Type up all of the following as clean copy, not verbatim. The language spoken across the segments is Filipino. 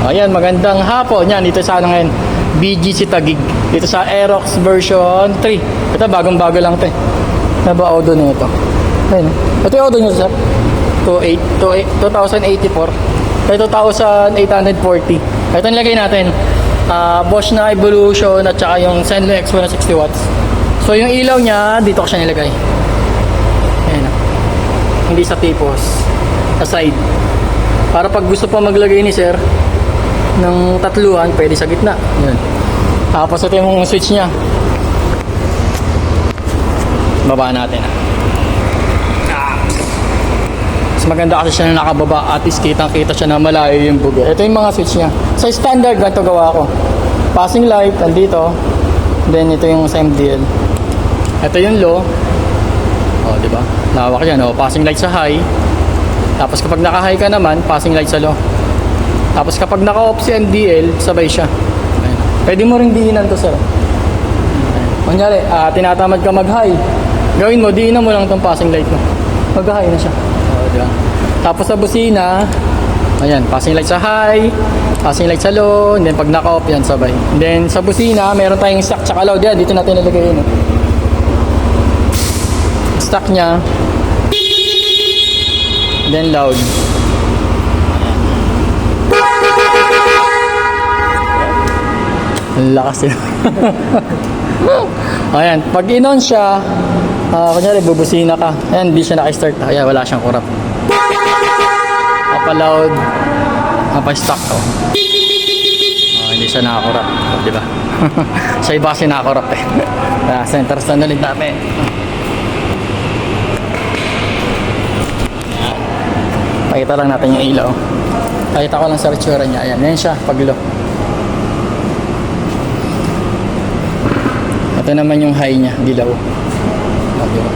Ayan, magandang hapon. Yan, dito sa ano ngayon, BGC Taguig. Dito sa Aerox version 3. Ito, bagong-bago lang ito. Ano ba auto nito? Ayun. Ito yung auto nyo, sir. 2084. Ito 2,840. Ito nilagay natin. Bosch na Evolution at saka yung Senlo X1 na 60 watts. So yung ilaw niya, dito ko siya nilagay. Ayan. Hindi sa tipos. Sa side. Para pag gusto pa maglagay ni sir ng tatluhan, pwede sa gitna. Yan. Tapos ito yung switch niya. Baba natin. Mas maganda kasi siya na nakababa. At least kitang-kita siya na malayo yung bugi. Ito yung mga switch niya. Sa standard, ganito gawa ko. Passing light, nandito. Then ito yung sa MDL. Ito yung low. O, diba? Lawak yan. O, passing light sa high. Tapos kapag naka-high ka naman, passing light sa low. Tapos kapag naka-off si MDL, sabay siya. Ayan. Pwede mo rin diinan to, sir. Kunyari, tinatamad ka mag-high. Gawin mo, diinan mo lang itong passing light mo. Mag-high na siya. O, diba? Tapos sa busina, ayan, passing light sa high, passing light sa low, and then pag naka-off yan, sabay. And then sa busina, meron tayong stock tsaka loud. Yan, dito natin nalagay yun. Stock niya. Then loud. Ang lakas yun. Ayan, pag in-on siya, kunyari bubusina ka. Ayan, hindi siya naka-start. Ayan, wala siyang kurap. Mapa-loud, mapa-stock. Hindi siya nakakurap. Diba? Sa iba kasi nakakurap eh. Center stand ulit natin. Pakita lang natin yung ilaw. Pakita ko lang sa ritsura niya. Ayan, yan siya, pag-low. Ito naman yung high niya, dilaw. Diba?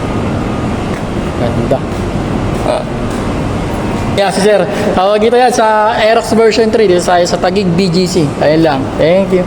Ganda. Yeah, si sir. Tawag ito yan sa Aerox version 3. Dito sa Taguig BGC. Ayan lang. Thank you.